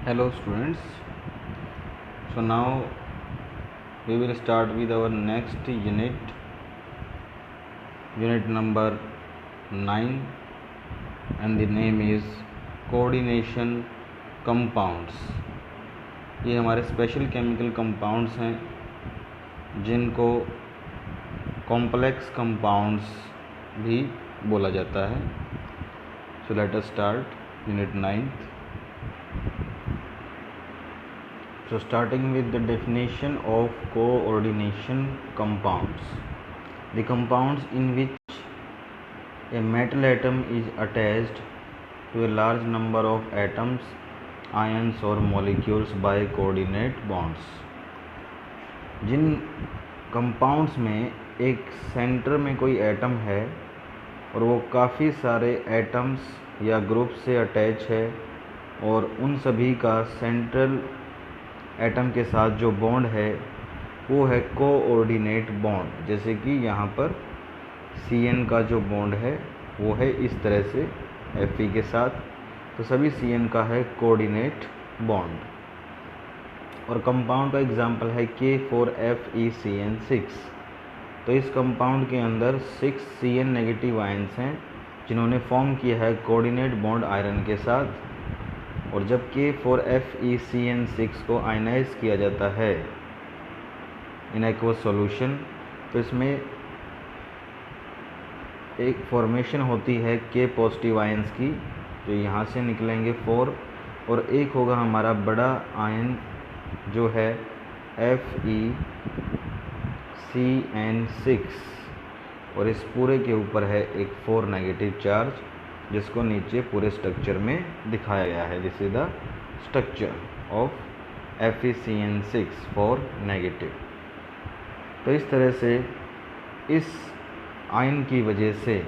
Hello students, so now we will start with our next unit number 9, and the name is coordination compounds. ये हमारे special chemical compounds हैं जिनको complex compounds भी बोला जाता है. So let us start unit 9th. So starting with the definition of coordination compounds. The compounds in which a metal atom is attached to a large number of atoms, ions or molecules by coordinate bonds. जिन compounds में एक centre में कोई atom है और वो काफ़ी सारे एटम्स या ग्रुप से अटैच है और उन सभी का सेंट्रल एटम के साथ जो बॉन्ड है वो है कोऑर्डिनेट बॉन्ड. जैसे कि यहाँ पर Cn का जो बॉन्ड है वो है इस तरह से Fe के साथ, तो सभी Cn का है कोऑर्डिनेट बॉन्ड. और कंपाउंड का एग्जांपल है K4FeCN6. तो इस कंपाउंड के अंदर 6 Cn नेगेटिव आयंस हैं जिन्होंने फॉर्म किया है कोऑर्डिनेट बॉन्ड आयरन के साथ. और जब K4FeCN6 को आयनाइज किया जाता है इन एक्वस सॉल्यूशन, तो इसमें एक फॉर्मेशन होती है K पॉजिटिव आयंस की, जो यहाँ से निकलेंगे 4, और एक होगा हमारा बड़ा आयन जो है FeCN6, और इस पूरे के ऊपर है एक 4 नेगेटिव चार्ज जिसको नीचे पूरे स्ट्रक्चर में दिखाया गया है. This is the structure of FeCN6 4 negative. तो इस तरह से इस आयन की वजह से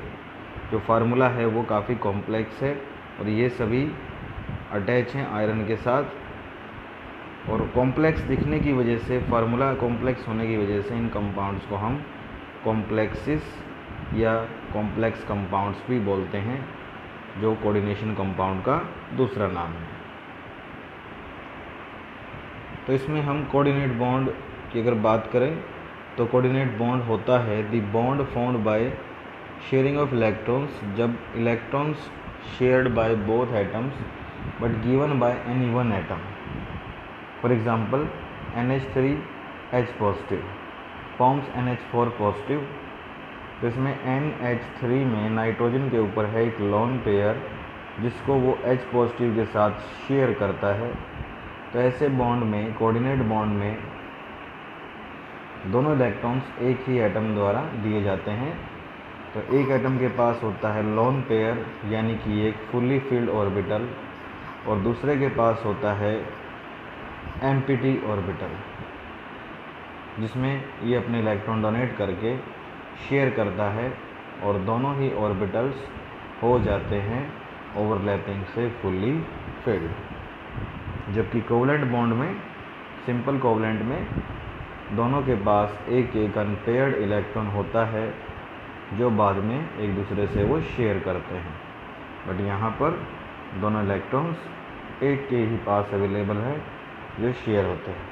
जो फार्मूला है वो काफ़ी कॉम्प्लेक्स है और ये सभी अटैच हैं आयरन के साथ. और कॉम्प्लेक्स दिखने की वजह से, फार्मूला कॉम्प्लेक्स होने की वजह से इन कंपाउंड्स को हम कॉम्प्लेक्सिस या कॉम्प्लेक्स कंपाउंड्स भी बोलते हैं, जो कोऑर्डिनेशन कंपाउंड का दूसरा नाम है. तो इसमें हम कोऑर्डिनेट बॉन्ड की अगर बात करें तो कोऑर्डिनेट बॉन्ड होता है the bond formed by sharing of electrons, जब electrons shared by both atoms but given by any one atom. For example NH3H positive forms NH4 positive. तो इसमें NH3 में नाइट्रोजन के ऊपर है एक लोन पेयर जिसको वो H पॉजिटिव के साथ शेयर करता है. तो ऐसे बॉन्ड में, कोऑर्डिनेट बॉन्ड में, दोनों इलेक्ट्रॉन्स एक ही एटम द्वारा दिए जाते हैं. तो एक एटम के पास होता है लोन पेयर यानी कि एक फुल्ली फिल्ड ऑर्बिटल, और दूसरे के पास होता है एम्प्टी ऑर्बिटल जिसमें ये अपने इलेक्ट्रॉन डोनेट करके शेयर करता है और दोनों ही ऑर्बिटल्स हो जाते हैं ओवरलैपिंग से फुल्ली फिल्ड. जबकि कोवलेंट बॉन्ड में, सिंपल कोवलेंट में, दोनों के पास एक एक अनपेयर्ड इलेक्ट्रॉन होता है जो बाद में एक दूसरे से वो शेयर करते हैं. बट यहाँ पर दोनों इलेक्ट्रॉन्स एक के ही पास अवेलेबल है जो शेयर होते हैं.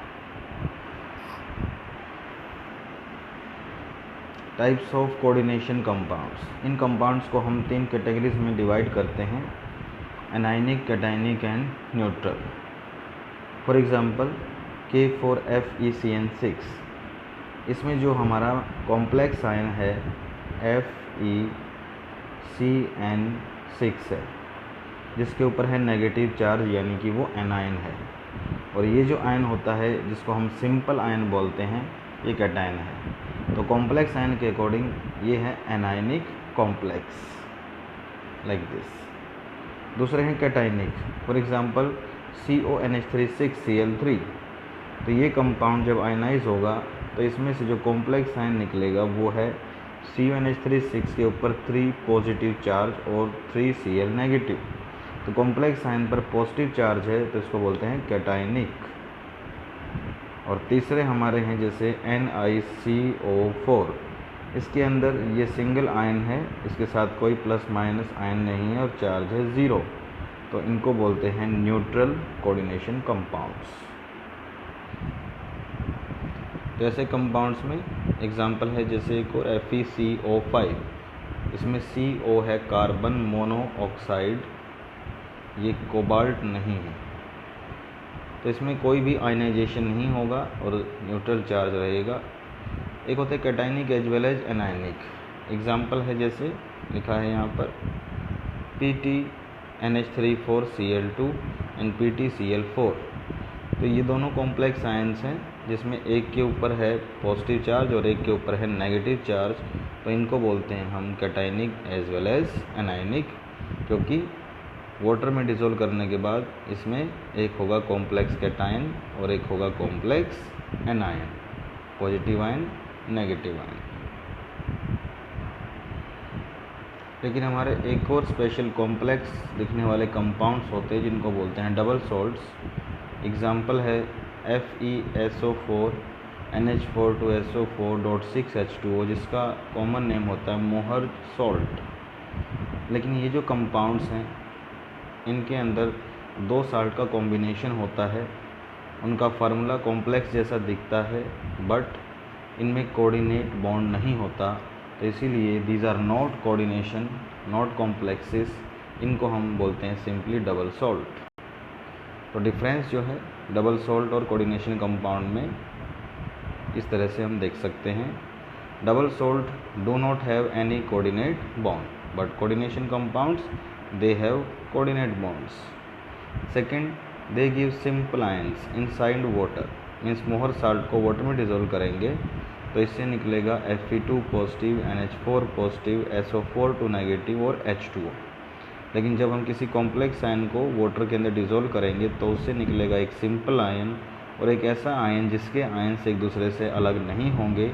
Types of coordination compounds. In compounds को हम 3 कैटेगरीज में डिवाइड करते हैं: anionic, cationic and neutral. For example K4FeCN6, इसमें जो हमारा कॉम्प्लेक्स आयन है FeCN6 है जिसके ऊपर है नेगेटिव चार्ज यानी कि वो एनायन है. और ये जो आयन होता है जिसको हम सिंपल आयन बोलते हैं, ये कैटायन है. तो कॉम्प्लेक्स आयन के अकॉर्डिंग ये है एनायनिक कॉम्प्लेक्स, लाइक दिस. दूसरे हैं कैटायनिक. फॉर एग्जांपल CONH3 तो ये कंपाउंड जब आयनाइज होगा तो इसमें से जो कॉम्प्लेक्स आयन निकलेगा वो है CONH3 के ऊपर 3 पॉजिटिव चार्ज और 3 Cl नेगेटिव. तो कॉम्प्लेक्स आयन पर पॉजिटिव चार्ज है तो इसको बोलते हैं कैटायनिक. और तीसरे हमारे हैं जैसे NiCO4, इसके अंदर ये सिंगल आयन है, इसके साथ कोई प्लस माइनस आयन नहीं है और चार्ज है 0. तो इनको बोलते हैं न्यूट्रल कोऑर्डिनेशन कंपाउंड्स। तो ऐसे कंपाउंड्स में एग्जांपल है जैसे एक और FeCO5, इसमें CO है कार्बन मोनोऑक्साइड, ये कोबाल्ट नहीं है, तो इसमें कोई भी आयनाइजेशन नहीं होगा और न्यूट्रल चार्ज रहेगा। एक होते हैं cationic as well as anionic, example है जैसे लिखा है यहाँ पर PTNH3 4Cl2 एंड PTCl4। तो ये दोनों कॉम्प्लेक्स आयंस हैं जिसमें एक के ऊपर है पॉजिटिव चार्ज और एक के ऊपर है नेगेटिव चार्ज, तो इनको बोलते हैं हम cationic as well as anionic, क्योंकि वाटर में डिसॉल्व करने के बाद इसमें एक होगा कॉम्प्लेक्स कैटायन और एक होगा complex anion, positive ion negative ion. लेकिन हमारे एक और स्पेशल कॉम्प्लेक्स दिखने वाले कंपाउंड्स होते हैं जिनको बोलते हैं डबल सॉल्ट्स। एग्जांपल है FeSO4 NH4 2SO4.6H2O, जिसका कॉमन नेम होता है मोहर सॉल्ट। लेकिन ये जो कंपाउंड्स हैं इनके अंदर दो साल्ट का कॉम्बिनेशन होता है, उनका फार्मूला कॉम्प्लेक्स जैसा दिखता है बट इनमें कोऑर्डिनेट बॉन्ड नहीं होता, तो इसीलिए these are not coordination not complexes, इनको हम बोलते हैं सिंपली डबल सॉल्ट। तो डिफरेंस जो है डबल सॉल्ट और कोऑर्डिनेशन कंपाउंड में इस तरह से हम देख सकते हैं। Double salt do not have any coordinate bond but coordination compounds they have coordinate bonds. Second, they give simple ions inside water, means मोहर साल्ट को वाटर में डिसॉल्व करेंगे तो इससे निकलेगा Fe2 positive, NH4 positive, SO4 2 negative और H2O। लेकिन जब हम किसी कॉम्प्लेक्स आयन को वाटर के अंदर डिसॉल्व करेंगे तो उससे निकलेगा एक सिंपल आयन और एक ऐसा आयन जिसके आयन्स एक दूसरे से अलग नहीं होंगे,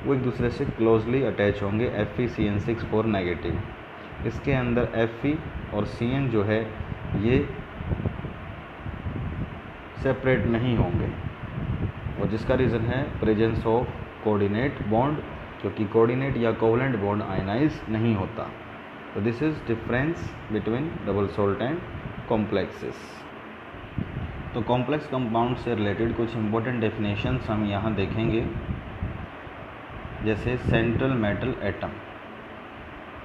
वो एक दूसरे से क्लोजली अटैच होंगे, FeCN6 4 नेगेटिव। इसके अंदर Fe और Cn जो है ये सेपरेट नहीं होंगे और जिसका रीज़न है प्रेजेंस ऑफ कोऑर्डिनेट बॉन्ड, क्योंकि कोऑर्डिनेट या कोवलेंट बॉन्ड आयनाइज नहीं होता। तो this is difference between double salt and complexes. तो कॉम्प्लेक्स कंपाउंड से रिलेटेड कुछ इंपॉर्टेंट डेफिनेशंस हम यहाँ देखेंगे, जैसे सेंट्रल मेटल एटम।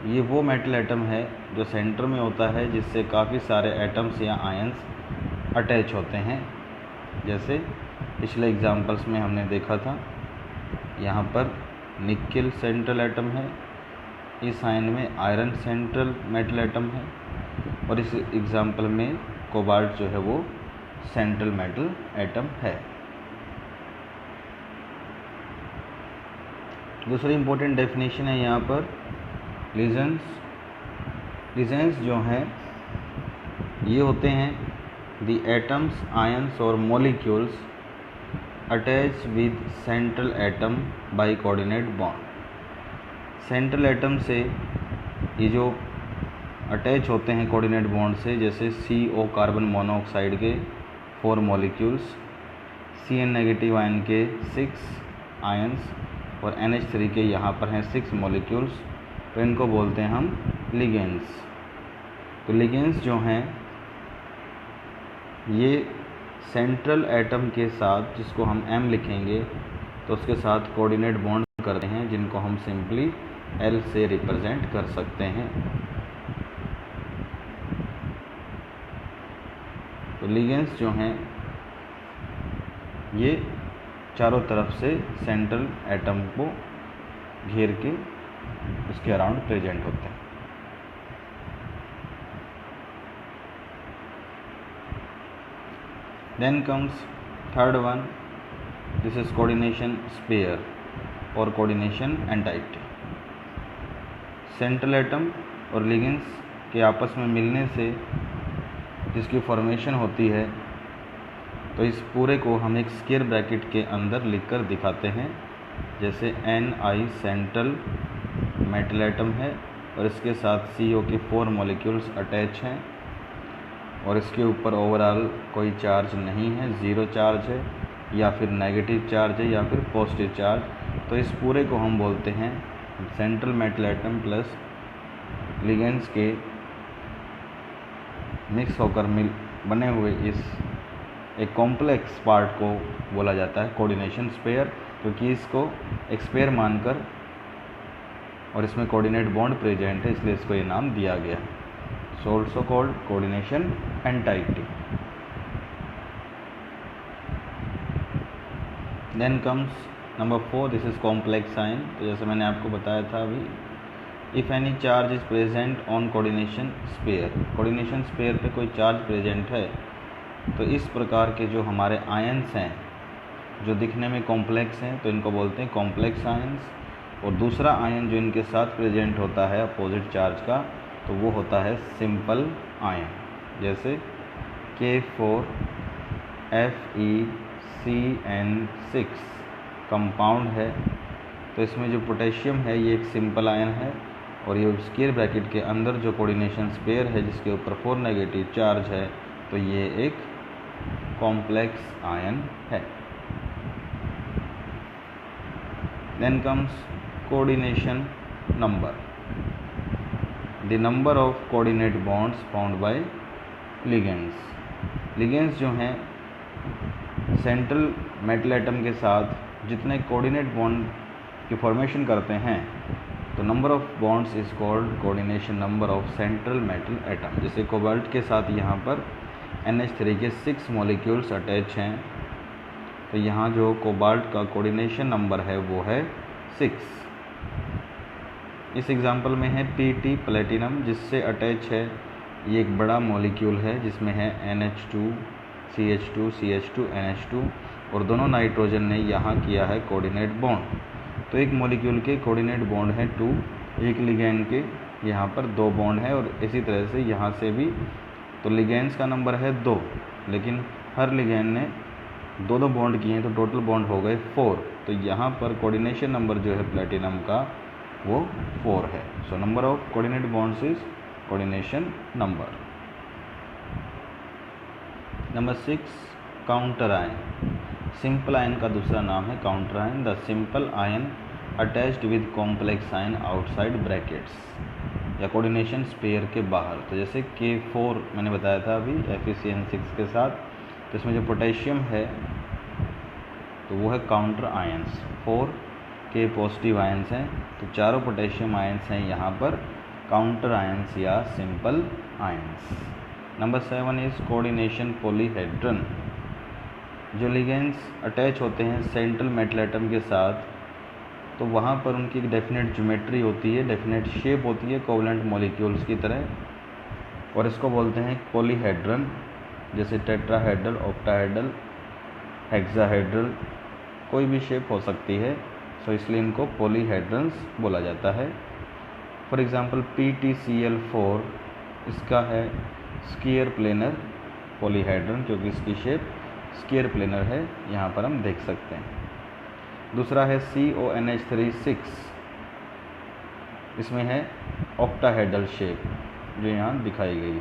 ये वो मेटल एटम है जो सेंटर में होता है जिससे काफ़ी सारे एटम्स या आयंस अटैच होते हैं। जैसे पिछले एग्जांपल्स में हमने देखा था, यहाँ पर निकेल सेंट्रल एटम है, इस आयन में आयरन सेंट्रल मेटल एटम है और इस एग्जांपल में कोबाल्ट जो है वो सेंट्रल मेटल एटम है। दूसरी इंपॉर्टेंट डेफिनेशन है यहाँ पर लीजेंस जो हैं ये होते हैं द एटम्स, आयंस और molecules attach with central atom by coordinate bond. Central atom से ये जो अटैच होते हैं कोऑर्डिनेट बॉन्ड से, जैसे CO कार्बन मोनोऑक्साइड के 4 मॉलिक्यूल्स, Cn नेगेटिव आयन के 6 आयंस और NH3 के यहाँ पर हैं 6 मॉलिक्यूल्स, तो इनको बोलते हैं हम लिगेंड्स। तो लिगेंड्स जो हैं ये सेंट्रल एटम के साथ, जिसको हम M लिखेंगे, तो उसके साथ कोऑर्डिनेट बॉन्ड करते हैं जिनको हम सिंपली L से रिप्रेजेंट कर सकते हैं। तो लिगेंड्स जो हैं ये चारों तरफ से सेंट्रल एटम को घेर के उसके अराउंड प्रेजेंट होते हैं। Then comes third one, this is coordination sphere और कोऑर्डिनेशन एंटाइटी। सेंट्रल एटम और लिगेंड्स के आपस में मिलने से जिसकी फॉर्मेशन होती है, तो इस पूरे को हम एक स्क्वायर ब्रैकेट के अंदर लिखकर दिखाते हैं, जैसे Ni सेंट्रल मेटल एटम है और इसके साथ CO के 4 मॉलिक्यूल्स अटैच हैं और इसके ऊपर ओवरऑल कोई चार्ज नहीं है, 0 चार्ज है या फिर नेगेटिव चार्ज है या फिर पॉजिटिव चार्ज। तो इस पूरे को हम बोलते हैं central metal atom plus ligands के मिक्स होकर बने हुए इस एक कॉम्प्लेक्स पार्ट को बोला जाता है कोऑर्डिनेशन स्पेयर, क्योंकि इसको एक स्पेयर मानकर और इसमें कोऑर्डिनेट बॉन्ड प्रेजेंट है, इसलिए इसको ये नाम दिया गया है। So also called coordination entity. Then comes number 4, this is complex ion. तो जैसे मैंने आपको बताया था अभी, if any charge is present on coordination sphere, coordination sphere पे कोई चार्ज प्रेजेंट है तो इस प्रकार के जो हमारे आयंस हैं जो दिखने में कॉम्प्लेक्स हैं तो इनको बोलते हैं कॉम्प्लेक्स आयंस। और दूसरा आयन जो इनके साथ प्रेजेंट होता है अपोजिट चार्ज का तो वो होता है सिंपल आयन, जैसे K4FeCN6 कंपाउंड है। तो इसमें जो पोटेशियम है ये एक सिंपल आयन है और ये स्क्वायर ब्रैकेट के अंदर जो कोऑर्डिनेशन स्पेयर है जिसके ऊपर 4 नेगेटिव चार्ज है तो ये एक कॉम्प्लेक्स आयन है। Then comes coordination number, the number of coordinate bonds found by ligands. Ligands जो हैं सेंट्रल मेटल एटम के साथ जितने कोऑर्डिनेट बॉन्ड की फॉर्मेशन करते हैं तो number of bonds is called coordination number of central metal atom. जैसे कोबाल्ट के साथ यहाँ पर NH3 के 6 मॉलिक्यूल्स अटैच हैं तो यहाँ जो कोबाल्ट का कोऑर्डिनेशन नंबर है वो है 6। इस एग्जांपल में है Pt प्लेटिनम जिससे अटैच है ये एक बड़ा मॉलिक्यूल है जिसमें है NH2 CH2 CH2 NH2 और दोनों नाइट्रोजन ने यहाँ किया है कोऑर्डिनेट बॉन्ड। तो एक मॉलिक्यूल के कोऑर्डिनेट बॉन्ड है 2, एक लिगैंड के यहाँ पर 2 बॉन्ड है और इसी तरह से यहाँ से भी। तो लिगैंड्स का नंबर है 2, लेकिन हर लिगैंड ने 2 बॉन्ड किए हैं तो टोटल बॉन्ड हो गए 4। तो यहाँ पर कोऑर्डिनेशन नंबर जो है प्लेटिनम का वो 4 है। So number of coordinate bonds is coordination number. Number 6, counter ion. Simple ion का दूसरा नाम है counter ion. The simple ion attached with complex ion outside brackets या कोऑर्डिनेशन स्पेयर के बाहर। तो जैसे K4 मैंने बताया था अभी FeCN6 के साथ, तो इसमें जो पोटेशियम है तो वो है काउंटर आयंस। 4 के पॉजिटिव आयंस हैं तो चारों पोटेशियम आयंस हैं यहाँ पर काउंटर आयंस या simple ions. Number 7 is coordination polyhedron. जो लिगेंड्स अटैच होते हैं सेंट्रल मेटल एटम के साथ तो वहाँ पर उनकी एक डेफिनेट ज्योमेट्री होती है, डेफिनेट शेप होती है कोवलेंट मॉलिक्यूल्स की तरह और इसको बोलते हैं पॉलीहेड्रन। जैसे टेट्राहेड्रल, ऑक्टाहेड्रल, हेक्साहेड्रल, कोई भी शेप हो सकती है, सो इसलिए इनको पॉलीहेड्रन्स बोला जाता है। फॉर एग्जांपल PtCl4 इसका है स्क्वायर प्लेनर पॉलीहेड्रन क्योंकि इसकी शेप स्क्वायर प्लेनर है, यहाँ पर हम देख सकते हैं। दूसरा है CONH3 इसमें है ऑक्टाहेड्रल शेप जो यहाँ दिखाई गई है।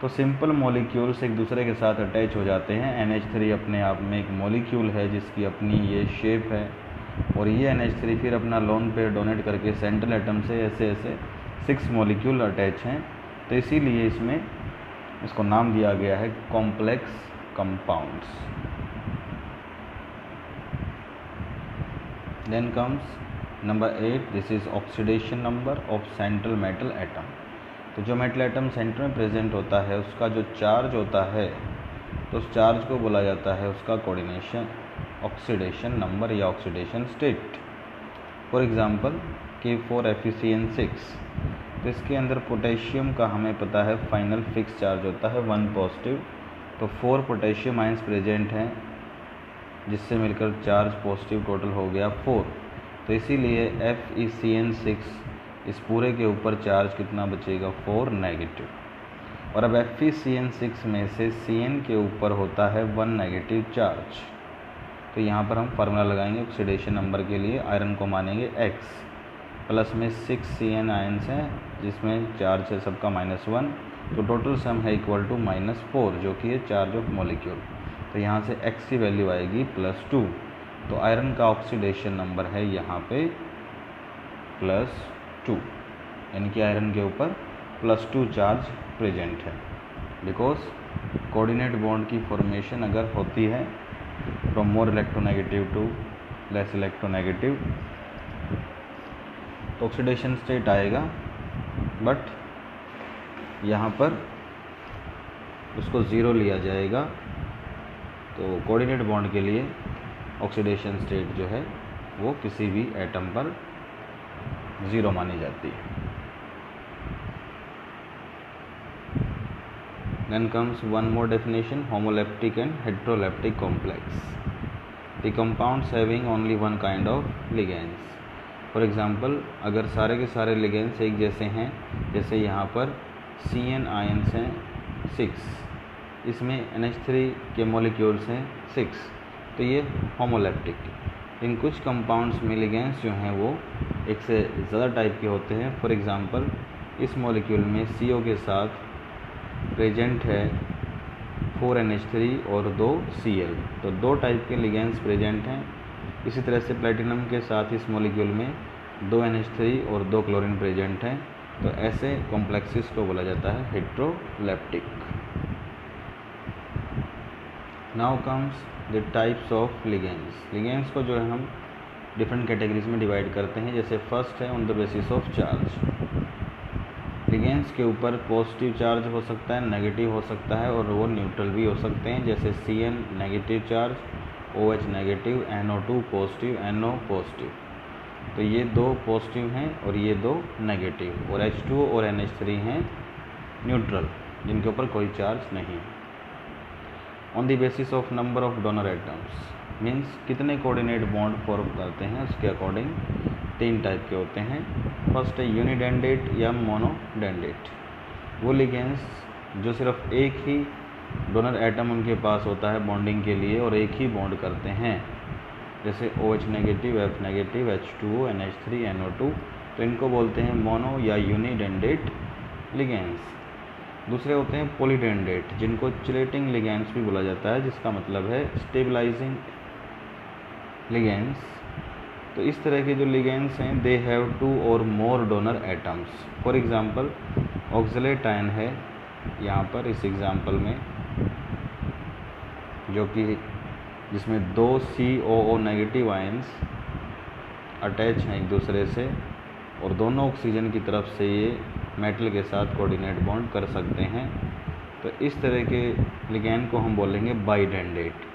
तो सिंपल मॉलिक्यूल्स एक दूसरे के साथ अटैच हो जाते हैं। NH3 अपने आप में एक मॉलिक्यूल है जिसकी अपनी ये शेप है और ये NH3 फिर अपना लोन पेयर डोनेट करके सेंट्रल एटम से ऐसे 6 मॉलिक्यूल अटैच हैं। तो इसीलिए इसमें इसको नाम दिया गया है complex compounds. Then comes number 8, this is oxidation number of central metal atom. तो जो मेटल एटम सेंटर में प्रेजेंट होता है उसका जो चार्ज होता है तो उस चार्ज को बोला जाता है उसका कोऑर्डिनेशन ऑक्सीडेशन नंबर या oxidation state. For example K4FeCN6 तो इसके अंदर पोटेशियम का हमें पता है फाइनल फिक्स चार्ज होता है 1 पॉजिटिव। तो 4 पोटेशियम आयंस प्रेजेंट हैं जिससे मिलकर चार्ज पॉजिटिव टोटल हो गया 4। तो इसीलिए FeCN6 इस पूरे के ऊपर चार्ज कितना बचेगा 4 नेगेटिव। और अब FeCN6 में से Cn के ऊपर होता है 1 नेगेटिव चार्ज। तो यहाँ पर हम फार्मूला लगाएंगे ऑक्सीडेशन नंबर के लिए, आयरन को मानेंगे X, प्लस में 6 Cn आयंस हैं जिसमें चार्ज है सबका -1, तो टोटल सम है इक्वल टू -4 जो कि है चार्ज ऑफ मॉलिक्यूल। तो यहाँ से X की वैल्यू आएगी +2। तो आयरन का ऑक्सीडेशन नंबर है यहाँ पे +2, यानी कि आयरन के ऊपर +2 चार्ज प्रेजेंट है। बिकॉज कोऑर्डिनेट बॉन्ड की फॉर्मेशन अगर होती है from more electronegative to less electronegative तो ऑक्सीडेशन स्टेट आएगा, बट यहाँ पर उसको ज़ीरो लिया जाएगा। तो कोऑर्डिनेट बॉन्ड के लिए ऑक्सीडेशन स्टेट जो है वो किसी भी एटम पर ज़ीरो मानी जाती है। Then comes one more definition, homoleptic and heteroleptic complex. The compounds having only one kind of ligands. For example, अगर सारे के सारे ligands एक जैसे हैं, जैसे यहाँ पर CN आयन्स हैं 6, इसमें NH3 के मॉलिक्यूल्स हैं 6, तो ये होमोलेप्टिक। इन कुछ कंपाउंड्स में लिगेंड्स जो हैं वो एक से ज़्यादा टाइप के होते हैं। फॉर एग्ज़ाम्पल, इस मॉलिक्यूल में CO के साथ प्रेजेंट है 4NH3 और 2Cl, तो 2 टाइप के लिगेंड्स प्रेजेंट हैं। इसी तरह से प्लेटिनम के साथ इस मॉलिक्यूल में 2NH3 और 2 क्लोरीन प्रेजेंट हैं, तो ऐसे कॉम्प्लेक्सेस को बोला जाता है heteroleptic. Now comes the types of ligands. Ligands को जो है हम डिफरेंट कैटेगरीज में डिवाइड करते हैं। जैसे फर्स्ट है on the basis of charge. Ligands के ऊपर पॉजिटिव चार्ज हो सकता है, नेगेटिव हो सकता है और वो न्यूट्रल भी हो सकते हैं। जैसे Cn negative charge, OH negative, NO2 positive, NO positive. तो ये 2 पॉजिटिव हैं और ये 2 नेगेटिव, और H2O और NH3 हैं न्यूट्रल, जिनके ऊपर कोई चार्ज नहीं है। On the basis of number of donor atoms, means कितने कोऑर्डिनेट बॉन्ड फॉर्म करते हैं, उसके अकॉर्डिंग 3 टाइप के होते हैं। फर्स्ट है यूनिडेंडेट या मोनोडेंडेट। वो लिगेंड्स जो सिर्फ एक ही डोनर एटम उनके पास होता है बॉन्डिंग के लिए और एक ही बॉन्ड करते हैं, जैसे OH negative, F negative, H2O, NH3, NO2, तो इनको बोलते हैं मोनो या यूनिडेंडेट लिगेंड्स। दूसरे होते हैं पॉलीडेंडेट, जिनको चिलेटिंग लिगेंड्स भी बोला जाता है, जिसका मतलब है स्टेबलाइजिंग लिगेंड्स। तो इस तरह के जो लिगेंड्स हैं दे हैव 2 और more donor atoms. For example, oxalate ion है यहाँ पर इस एग्जांपल में, जो कि जिसमें 2 COO नेगेटिव आयन्स अटैच हैं एक दूसरे से, और दोनों ऑक्सीजन की तरफ से ये मेटल के साथ कोऑर्डिनेट बॉन्ड कर सकते हैं। तो इस तरह के लिगेंड को हम बोलेंगे बाइडेंडेट।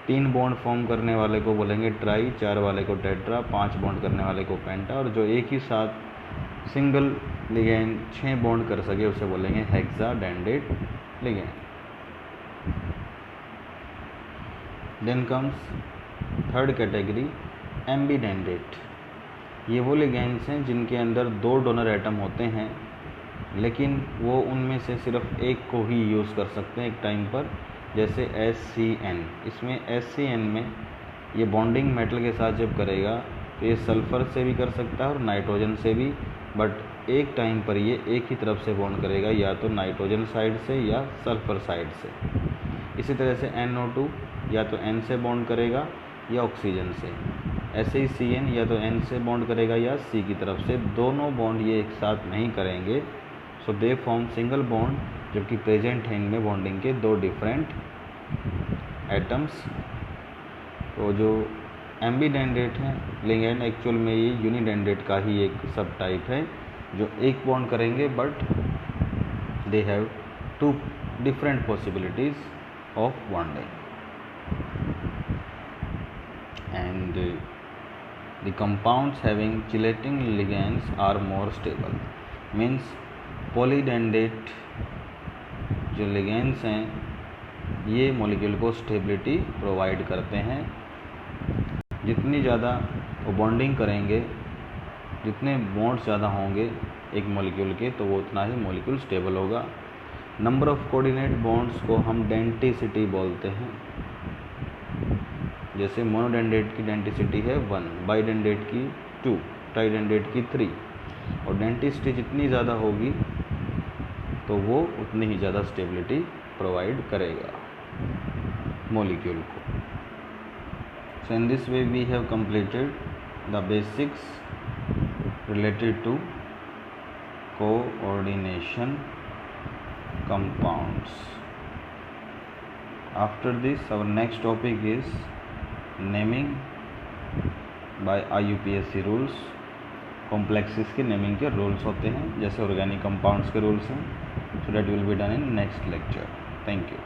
3 बॉन्ड फॉर्म करने वाले को बोलेंगे ट्राई, 4 वाले को टेट्रा, 5 बॉन्ड करने वाले को पेंटा, और जो एक ही साथ सिंगल लिगेंड 6 बॉन्ड कर सके उसे बोलेंगे hexadentate ligand. Then comes third category, ambidentate. ये वो लिगेंड्स हैं जिनके अंदर 2 डोनर एटम होते हैं, लेकिन वो उनमें से सिर्फ एक को ही यूज़ कर सकते हैं एक टाइम पर, जैसे SCN। इसमें SCN में ये बॉन्डिंग मेटल के साथ जब करेगा तो ये सल्फ़र से भी कर सकता है और नाइट्रोजन से भी, बट एक टाइम पर ये एक ही तरफ से बॉन्ड करेगा, या तो नाइट्रोजन साइड से या सल्फ़र साइड से। इसी तरह से NO2 या तो N से बॉन्ड करेगा या ऑक्सीजन से। ऐसे ही CN या तो N से बॉन्ड करेगा या C की तरफ से। दोनों बॉन्ड ये एक साथ नहीं करेंगे, सो दे फॉर्म सिंगल बॉन्ड, जबकि प्रेजेंट है इनमें बॉन्डिंग के 2 डिफरेंट एटम्स। तो जो एम्बीडेंडेट हैं लिगेंड, एक्चुअल में ये यूनिडेंडेट का ही एक सब टाइप है, जो एक बॉन्ड करेंगे but they have 2 different possibilities of bonding. And the compounds having chelating ligands are more stable, means polydentate जो ligands हैं ये मॉलिक्यूल को स्टेबिलिटी प्रोवाइड करते हैं। जितनी ज़्यादा वो बॉन्डिंग करेंगे, जितने बॉन्ड्स ज़्यादा होंगे एक मॉलिक्यूल के, तो वो उतना ही मॉलिक्यूल स्टेबल होगा। नंबर ऑफ कोऑर्डिनेट बॉन्ड्स को हम डेंटिसिटी बोलते हैं। जैसे मोनोडेंडेट की डेंटिसिटी है 1, बाइडेंडेट की 2, ट्राइडेंडेट की 3, और डेंटिसिटी जितनी ज़्यादा होगी तो वो उतनी ही ज़्यादा स्टेबिलिटी प्रोवाइड करेगा मॉलिक्यूल को। So in this way we have completed the basics related to coordination compounds. After this, our next topic is naming by IUPAC rules. Complexes के नेमिंग के रूल्स होते हैं, जैसे ऑर्गेनिक कंपाउंड्स के rules हैं. So that will be done in next lecture. Thank you.